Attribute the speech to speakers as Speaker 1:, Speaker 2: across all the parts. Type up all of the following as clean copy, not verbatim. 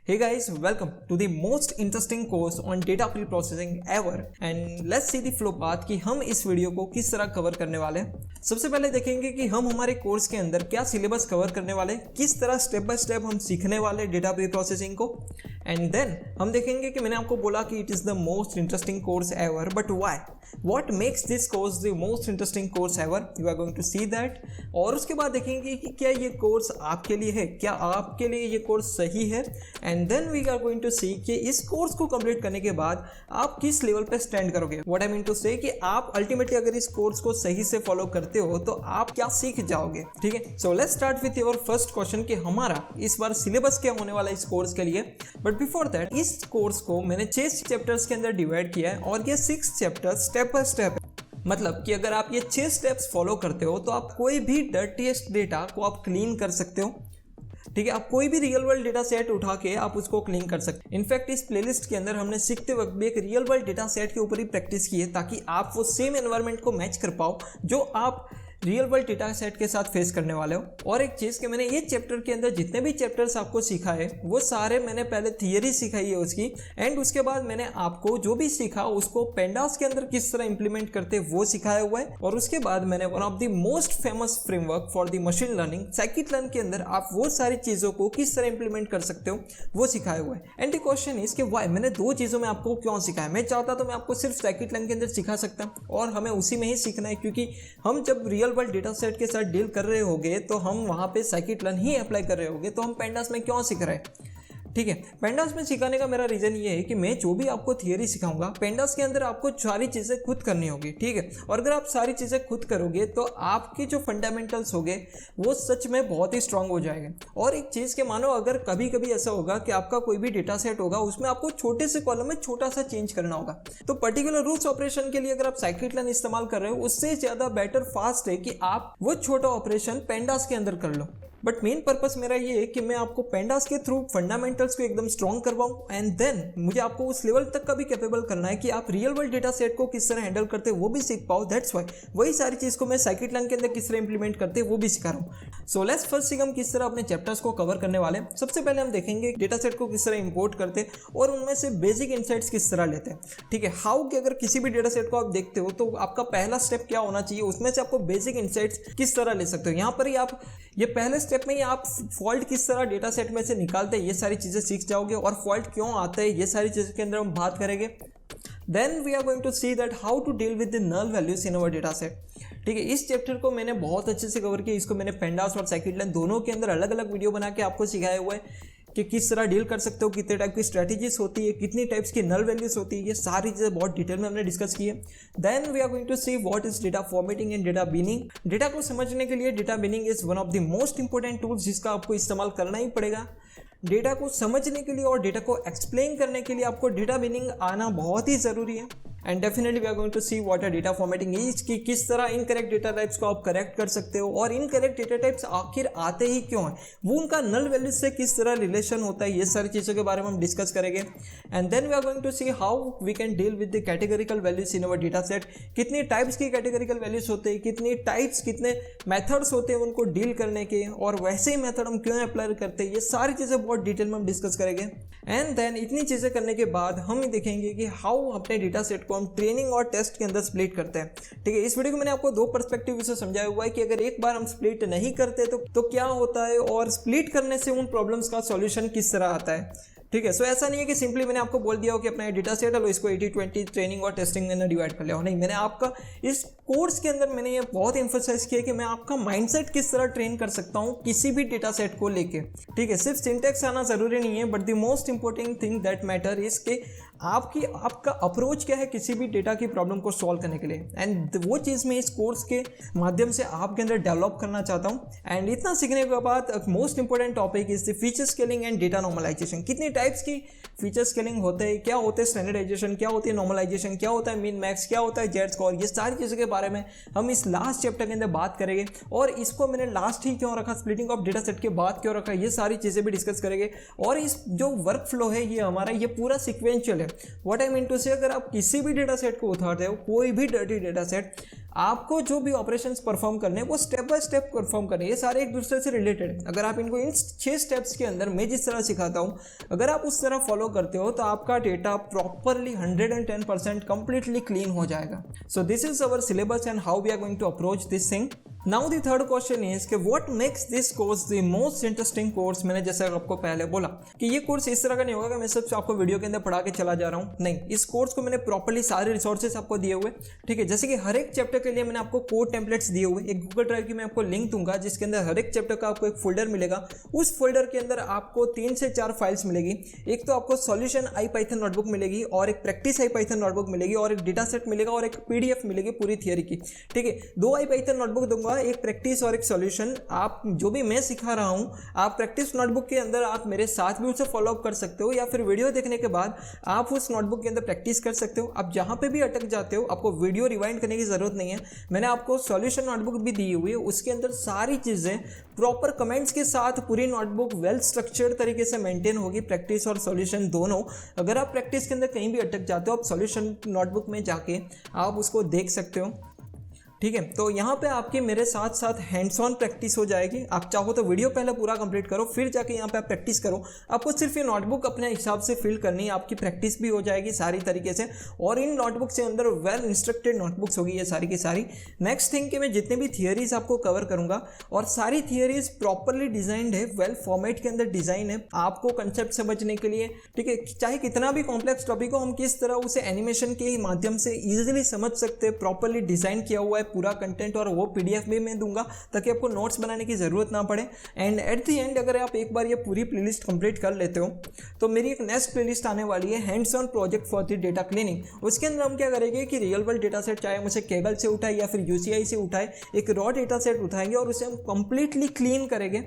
Speaker 1: Hey guys, welcome to the most interesting course on data pre-processing ever and let's see the flow path कि हम इस video को किस तरह cover करने वाले हैं। सबसे पहले देखेंगे कि हम हमारे कोर्स के अंदर क्या सिलेबस कवर करने वाले, किस तरह स्टेप बाय स्टेप हम सीखने वाले डेटा प्री प्रोसेसिंग को एंड देन हम देखेंगे कि मैंने आपको बोला कि it is the most interesting course ever, but why, what makes this course the most interesting course ever, you are going to see that. और उसके बाद देखेंगे कि क्या ये कोर्स आपके लिए है, क्या आपके लिए ये कोर्स सही है and then we are going to see कि इस कोर्स को कंप्लीट करने के बाद आप किस लेवल पे स्टैंड करोगे। What I mean to say कि आप अल्टीमेटली अगर इस कोर्स को सही से फॉलो करते हो तो आप क्या सीख जाओगे। ठीक है, so let's start with your first question कि हमारा इस बार सिलेबस क्या होने वाला है इस कोर्स के लिए। बट बिफोर दैट, इस कोर्स को मैंने 6 चैप्टर्स के अंदर डिवाइड किया है और ये 6 चैप्टर स्टेप बाय स्टेप है। मतलब कि अगर आप ये 6 स्टेप्स फॉलो करते हो तो आप कोई भी डर्टीएस्ट डेटा को आप क्लीन कर सकते हो। ठीक है, आप कोई भी रियल वर्ल्ड डेटा सेट उठा के आप उसको क्लीन कर सकते हैं। इनफैक्ट इस प्लेलिस्ट के अंदर हमने सीखते वक्त भी एक रियल वर्ल्ड डेटा सेट के ऊपर ही प्रैक्टिस की है ताकि आप वो सेम एनवायरनमेंट को मैच कर पाओ जो आप रियल वर्ल्ड डेटा सेट के साथ फेस करने वाले हो। और एक चीज़ कि मैंने ये चैप्टर के अंदर जितने भी चैप्टर्स आपको सिखा है वो सारे मैंने पहले थियरी सिखाई है उसकी, एंड उसके बाद मैंने आपको जो भी सीखा उसको पेंडास के अंदर किस तरह इंप्लीमेंट करते वो सिखाया हुआ है। और उसके बाद मैंने one of the most famous framework for the machine learning scikit-learn के अंदर आप वो सारी चीज़ों को किस तरह इंप्लीमेंट कर सकते हो वो सिखाया हुआ है। एंड द क्वेश्चन इज कि वाई, मैंने 2 चीज़ों में आपको क्यों सिखाया। मैं चाहता तो मैं आपको सिर्फ scikit-learn के अंदर सिखा सकता और हमें उसी में ही सीखना है, क्योंकि हम जब रियल वर्ल्ड डेटा सेट के साथ डील कर रहे होगे तो हम वहां पे scikit-learn ही अप्लाई कर रहे होगे, तो हम पेंडास में क्यों सीख रहे हैं। ठीक है, पेंडास में सिखाने का मेरा रीजन ये है कि मैं जो भी आपको थियरी सिखाऊंगा पेंडास के अंदर आपको सारी चीज़ें खुद करनी होगी। ठीक है, और अगर आप सारी चीज़ें खुद करोगे तो आपके जो फंडामेंटल्स होंगे वो सच में बहुत ही स्ट्रांग हो जाएंगे। और एक चीज़ के मानो अगर कभी कभी ऐसा होगा कि आपका कोई भी डेटा सेट होगा उसमें आपको छोटे से कॉलम में छोटा सा चेंज करना होगा, तो पर्टिकुलर रूल्स ऑपरेशन के लिए अगर आप scikit-learn इस्तेमाल कर रहे हो उससे ज़्यादा बेटर फास्ट है कि आप वो छोटा ऑपरेशन पेंडास के अंदर कर लो। बट मेन पर्पस मेरा ये है कि मैं आपको पेंडास के थ्रू फंडामेंटल्स को एकदम स्ट्रॉन्ग करवाऊं एंड देन मुझे आपको उस लेवल तक का भी कैपेबल करना है कि आप रियल वर्ल्ड डेटा सेट को किस तरह हैंडल करते वो भी सीख पाओ। दैट्स वाई वही सारी चीज़ को मैं scikit-learn के अंदर किस तरह इंप्लीमेंट करते वो भी सिखा रहा हूँ। सो लेट्स फर्स्ट सी हम किस तरह अपने चैप्टर्स को कवर करने वाले हैं। सबसे पहले हम देखेंगे डेटा सेट को किस तरह इंपोर्ट करते और उनमें से बेसिक इंसाइट्स किस तरह लेते हैं। ठीक है, हाउ कि अगर किसी भी डेटा सेट को आप देखते हो तो आपका पहला स्टेप क्या होना चाहिए, उसमें से आपको बेसिक इंसाइट्स किस तरह ले सकते हो। यहाँ पर ही आप ये पहले स्टेप में ही आप फॉल्ट किस तरह डेटा सेट में से निकालते हैं ये सारी चीज़ें सीख जाओगे, और फॉल्ट क्यों आता है ये सारी चीज़ों के अंदर हम बात करेंगे। Then we are going to see that how to deal with the null values in our data set. ठीक है, इस चैप्टर को मैंने बहुत अच्छे से कवर किया। इसको मैंने पेंडास और scikit-learn दोनों के अंदर अलग अलग वीडियो बना के आपको सिखाया हुआ है कि किस तरह डील कर सकते हो, कितने टाइप की स्ट्रेटेजीज होती है, कितनी टाइप्स की नल वैल्यूज होती है, ये सारी चीज़ें बहुत डिटेल में हमने डिस्कस की है। Then we are going to see what is data formatting and data binning. Data को समझने के लिए data binning is one of the most important tools जिसका आपको इस्तेमाल करना ही पड़ेगा। डेटा को समझने के लिए और डेटा को एक्सप्लेन करने के लिए आपको डेटा बीनिंग आना बहुत ही ज़रूरी है। And definitely we are going to see what are data formatting is, कि किस तरह इनकरेक्ट डेटा टाइप्स को आप करेक्ट कर सकते हो और इनकरेक्ट डेटा टाइप्स आखिर आते ही क्यों हैं, वो उनका नल वैल्यूज से किस तरह रिलेशन होता है, ये सारी चीज़ों के बारे में हम डिस्कस करेंगे। And then we are going to see how we can deal with the categorical values in our data set. कितनी टाइप्स की कैटेगरिकल वैल्यूज होते हैं, कितनी टाइप्स, कितने मेथड्स होते हैं उनको डील करने के, और वैसे ही मेथड हम क्यों अप्लाई करते हैं, ये सारी चीज़ें बहुत डिटेल में हम डिस्कस करेंगे। एंड देन इतनी चीज़ें करने के बाद हम देखेंगे कि हाउ अपने डेटा सेट को हम ट्रेनिंग और टेस्ट के अंदर स्प्लिट करते हैं। ठीक है, इस वीडियो को मैंने आपको 2 पर्सपेक्टिव से समझाया हुआ है कि अगर एक बार हम स्प्लिट नहीं करते तो क्या होता है, और स्प्लिट करने से उन प्रॉब्लम्स का सॉल्यूशन किस तरह आता है। ठीक है, सो ऐसा नहीं है कि सिंपली मैंने आपको बोल दिया हो कि अपना डेटा सेट लो, इसको 80-20 ट्रेनिंग और टेस्टिंग में डिवाइड कर लिया हो। नहीं, मैंने आपका इस कोर्स के अंदर मैंने ये बहुत एम्फसाइज किया कि मैं आपका माइंडसेट किस तरह ट्रेन कर सकता हूँ किसी भी डेटा सेट को लेके। ठीक है, सिर्फ सिंटेक्स आना जरूरी नहीं है, but the most important thing that matter is कि आपका अप्रोच क्या है किसी भी डेटा की प्रॉब्लम को सॉल्व करने के लिए। एंड वो चीज़ मैं इस कोर्स के माध्यम से आपके अंदर डेवलप करना चाहता हूँ। एंड इतना सीखने के बाद most important topic is the feature scaling and data normalization. कितनी टाइप्स की फीचर स्केलिंग होते हैं, क्या होते हैं स्टैंडर्डाइजेशन, क्या होती है नॉर्मलाइजेशन, क्या होता है मिन मैक्स, क्या होता है जेड स्कोर, ये सारी चीज़ों के बारे में हम इस लास्ट चैप्टर के अंदर बात करेंगे। और इसको मैंने लास्ट ही क्यों रखा, स्प्लिटिंग ऑफ डेटा सेट के बाद क्यों रखा, ये सारी चीज़ें भी डिस्कस करेंगे। और इस जो वर्क फ्लो है ये हमारा ये पूरा सिक्वेंशियल है। व्हाट आई मीन टू से, अगर आप किसी भी डेटा सेट को उठाते हो, कोई भी डर्टी डेटा सेट, आपको जो भी ऑपरेशंस परफॉर्म करने हैं वो स्टेप बाय स्टेप परफॉर्म करने, ये सारे एक दूसरे से रिलेटेड है। अगर आप इनको इन 6 स्टेप्स के अंदर मैं जिस तरह सिखाता हूँ, अगर आप उस तरह फॉलो करते हो तो आपका डेटा प्रॉपरली 110% कंप्लीटली क्लीन हो जाएगा। So this is our syllabus and how we are going to approach this thing. Now the third question is कि what makes this course the most interesting course. मैंने जैसे आपको पहले बोला कि ये कोर्स इस तरह का नहीं होगा कि मैं सिर्फ आपको वीडियो के अंदर पढ़ा के चला जा रहा हूँ, नहीं, इस कोर्स को मैंने प्रॉपर्ली सारे रिसोर्सेज आपको दिए हुए, ठीक है। जैसे कि हर एक चैप्टर के लिए मैंने आपको कोड टेम्पलेट्स दिए हुए, एक गूगल ड्राइव की मैं आपको लिंक दूंगा जिसके अंदर हर एक चैप्टर का आपको एक फोल्डर मिलेगा। उस फोल्डर के अंदर आपको 3 से 4 फाइल्स मिलेगी। एक तो आपको सॉल्यूशन IPython नोटबुक मिलेगी और एक प्रैक्टिस IPython नोटबुक मिलेगी और एक डेटा सेट मिलेगा और एक PDF मिलेगी पूरी थियरी की, ठीक है। 2 IPython नोटबुक दूंगा, एक प्रैक्टिस और एक सॉल्यूशन। आप जो भी मैं सिखा रहा हूं, आप प्रैक्टिस नोटबुक के अंदर आप मेरे साथ भी उसे फॉलो अप कर सकते हो या फिर वीडियो देखने के बाद आप उस नोटबुक के अंदर प्रैक्टिस कर सकते हो। आप जहां पे भी अटक जाते हो आपको वीडियो रिवाइंड करने की जरूरत नहीं है। मैंने आपको सॉल्यूशन नोटबुक भी दी हुई है, उसके अंदर सारी चीजें प्रॉपर कमेंट्स के साथ पूरी नोटबुक वेल स्ट्रक्चर्ड तरीके से मेंटेन होगी, प्रैक्टिस और सॉल्यूशन दोनों। अगर आप प्रैक्टिस के अंदर कहीं भी अटक जाते हो, आप सॉल्यूशन नोटबुक में जाके आप उसको देख सकते हो, ठीक है। तो यहाँ पे आपकी मेरे साथ साथ हैंड्स ऑन प्रैक्टिस हो जाएगी। आप चाहो तो वीडियो पहले पूरा कंप्लीट करो, फिर जाके यहाँ पे आप प्रैक्टिस करो। आपको सिर्फ ये नोटबुक अपने हिसाब से फिल करनी है, आपकी प्रैक्टिस भी हो जाएगी सारी तरीके से। और इन नोटबुक से अंदर वेल इंस्ट्रक्टेड नोटबुक्स होगी ये सारी की सारी। नेक्स्ट थिंग कि मैं जितने भी थियरीज आपको कवर करूंगा और सारी थियरीज प्रॉपरली डिजाइंड है, वेल फॉर्मेट के अंदर डिजाइन है आपको कंसेप्ट समझने के लिए, ठीक है। चाहे कितना भी कॉम्प्लेक्स टॉपिक हो, हम किस तरह उसे एनिमेशन के माध्यम से इजीली समझ सकते हैं। प्रॉपरली डिजाइन किया हुआ है पूरा कंटेंट और वो PDF भी मैं दूंगा ताकि आपको नोट्स बनाने की जरूरत ना पड़े। एंड एट द एंड अगर आप एक बार ये पूरी प्लेलिस्ट कंप्लीट कर लेते हो तो मेरी एक नेक्स्ट प्लेलिस्ट आने वाली है, hands on project for the data cleaning. उसके अंदर हम क्या करेंगे कि रियल वर्ल्ड डेटा सेट, चाहे हम उसे केगल से उठाए या फिर UCI से उठाए, एक रॉ डेटा सेट उठाएंगे और उसे हम कंप्लीटली क्लीन करेंगे।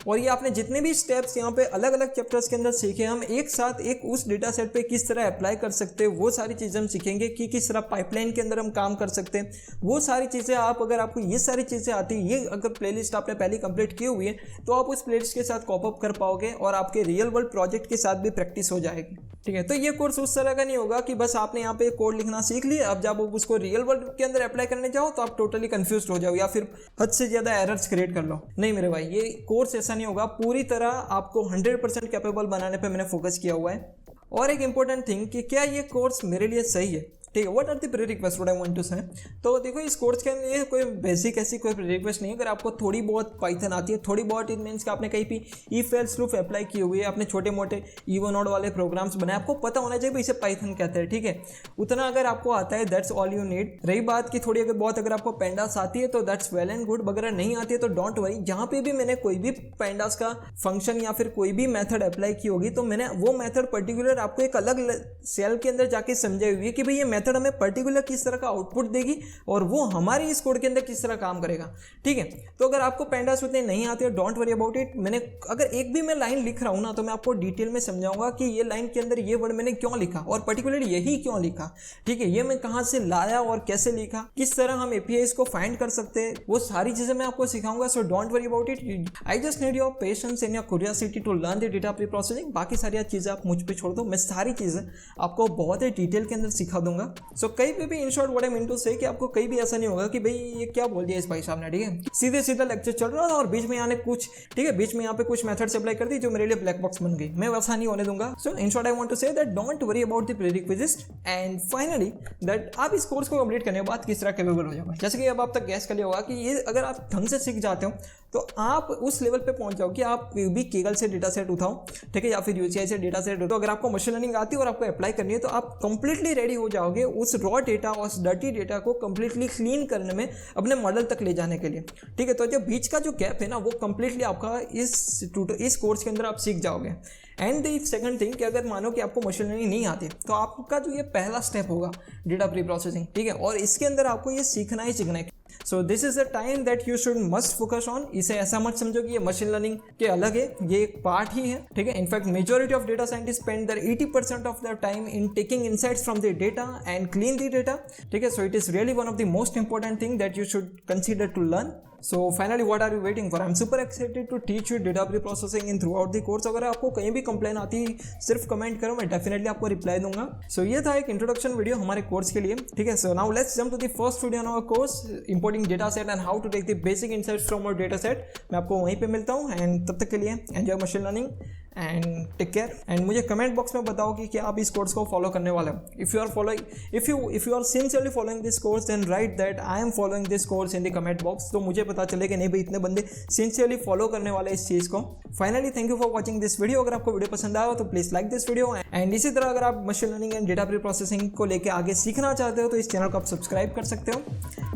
Speaker 1: और ये आपने जितने भी स्टेप्स यहाँ पे अलग अलग चैप्टर्स के अंदर सीखे, हम एक साथ एक उस डेटा सेट पे किस तरह अप्लाई कर सकते हैं वो सारी चीज़ें हम सीखेंगे कि किस तरह पाइपलाइन के अंदर हम काम कर सकते हैं। वो सारी चीज़ें आप, अगर आपको ये सारी चीज़ें आती है, ये अगर प्लेलिस्ट आपने पहले कंप्लीट की हुई है तो आप उस प्लेलिस्ट के साथ कॉप अप कर पाओगे और आपके रियल वर्ल्ड प्रोजेक्ट के साथ भी प्रैक्टिस हो जाएगी, ठीक है। तो ये कोर्स उस तरह का नहीं होगा कि बस आपने यहाँ पे कोड लिखना सीख लिया, अब जब आप उसको रियल वर्ल्ड के अंदर अप्लाई करने जाओ तो आप टोटली कंफ्यूज हो जाओ या फिर हद से ज़्यादा एरर्स क्रिएट कर लो। नहीं मेरे भाई, ये कोर्स ऐसा नहीं होगा। पूरी तरह आपको 100% कैपेबल बनाने पे मैंने फोकस किया हुआ है। और एक इंपॉर्टेंट थिंग कि क्या ये कोर्स मेरे लिए सही है, ठीक है। What are the pre request what I want to say. तो देखो इस कोर्स के अंदर ये कोई बेसिक ऐसी कोई प्री रिक्वेस्ट नहीं है। अगर आपको थोड़ी बहुत पाइथन आती है, थोड़ी बहुत इट मीन्स कि आपने कहीं भी इफ एल्स लूप अप्लाई की हुई है, आपने छोटे मोटे ईवन नोड वाले प्रोग्राम्स बनाए, आपको पता होना चाहिए इसे पाइथन कहते हैं, ठीक है। उतना अगर आपको आता है दैट्स ऑल यू नीड। रही बात की थोड़ी अगर आपको पैंडास आती है तो दैट्स वेल एंड गुड, अगर नहीं आती है तो डोंट वरी। जहाँ पे भी मैंने कोई भी पैंडास का फंक्शन या फिर कोई भी मेथड अप्लाई की होगी तो मैंने वो मेथड पर्टिकुलर आपको एक अलग सेल के अंदर जाके समझाई हुई है कि भाई ये मेथड हमें पर्टिकुलर किस तरह का आउटपुट देगी और वो हमारे इस कोड के अंदर किस तरह काम करेगा, ठीक है। तो अगर आपको पैंडास उतने नहीं आते, डोंट वरी अबाउट इट। मैंने अगर एक भी मैं लाइन लिख रहा हूं ना तो मैं आपको डिटेल में समझाऊंगा कि ये लाइन के अंदर ये वर्ड मैंने क्यों लिखा और पर्टिकुलर यही क्यों लिखा, ठीक है। ये मैं कहां से लाया और कैसे लिखा, किस तरह हम APIs को फाइंड कर सकते हैं, वो सारी चीजें मैं आपको सिखाऊंगा। So don't worry about it. I just need your patience and your curiosity to learn the data pre processing. बाकी सारी चीजें आप मुझ पर छोड़ दो, मैं सारी चीजें आपको बहुत ही डिटेल के अंदर सिखा दूंगा। सो कहीं पे भी in short what I mean to say कि आपको कहीं भी ऐसा नहीं होगा कि भाई ये क्या बोल दिया इस भाई साहब ने, ठीक है। सीधे सीधा लेक्चर चल रहा था और बीच में आने कुछ, ठीक है, बीच में यहाँ पे कुछ मेथड्स अप्लाई कर दी जो मेरे लिए ब्लैक बॉक्स बन गई। मैं वैसा नहीं होने दूंगा। So in short I want to say that don't worry about the prerequisites and finally that आप इस कोर्स को कंप्लीट करने के बाद किस तरह कैपेबल हो जाओगे। जैसे कि अब आप तक गैस कर लिया होगा कि ये अगर आप ढंग से सीख जाते हो तो आप उस लेवल पे पहुंच जाओ कि आप भी केगल से डेटा सेट उठाओ, ठीक है, या फिर UCI से डेटा सेट उठाओ। अगर आपको मशीन लर्निंग आती है और आपको अप्लाई करनी है तो आप कंप्लीटली रेडी हो जाओगे उस रॉ डेटा और डर्टी डेटा को कंप्लीटली क्लीन करने में, अपने मॉडल तक ले जाने के लिए, ठीक है। तो जो बीच का जो गैप है ना वो कंप्लीटली आपका इस कोर्स के अंदर आप सीख जाओगे। एंड द सेकंड थिंग कि अगर मानो कि आपको मशीन लर्निंग नहीं आती तो आपका जो ये पहला स्टेप होगा डेटा प्री प्रोसेसिंग, ठीक है, और इसके अंदर आपको ये सीखना ही सीखना है। सो this is the time that you should must focus on. इसे ऐसा मत समझो कि ये मशीन लर्निंग के अलग है, ये एक पार्ट ही है, ठीक है। In fact majority of data scientist spend their 80% of their time in taking insights from the data and clean the data, ठीक है। So it is really one of the most important thing that you should consider to learn. So finally what are you waiting for? I am super excited to teach you data processing in throughout the course. अगर आपको कहीं भी complain आती सिर्फ comment करो, मैं definitely आपको reply दूंगा। सो ये था एक इंट्रोडक्शन वीडियो हमारे कोर्स के लिए, ठीक है। So now let's jump to the first video on our course, importing data set and how to take the basic insights from our data set. मैं आपको वहीं पे मिलता हूँ एंड तब तक के लिए enjoy machine learning and take care. And मुझे कमेंट बॉक्स में बताओ कि क्या आप इस कोर्स को फॉलो करने वाले हो। If you are sincerely following this course then write that I am following this course in the comment box, तो मुझे पता चले कि नहीं भाई इतने बंदे सिंसियरली फॉलो करने वाले इस चीज़ को। Finally thank you for watching this video. अगर आपको वीडियो पसंद आया हो तो please like this video and इसी तरह अगर आप machine learning and data pre processing को लेकर आगे सीखना चाहते हो तो इस चैनल को आप सब्सक्राइब कर सकते हो।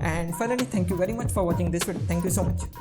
Speaker 1: And finally thank you very much for watching this video. Thank you so much.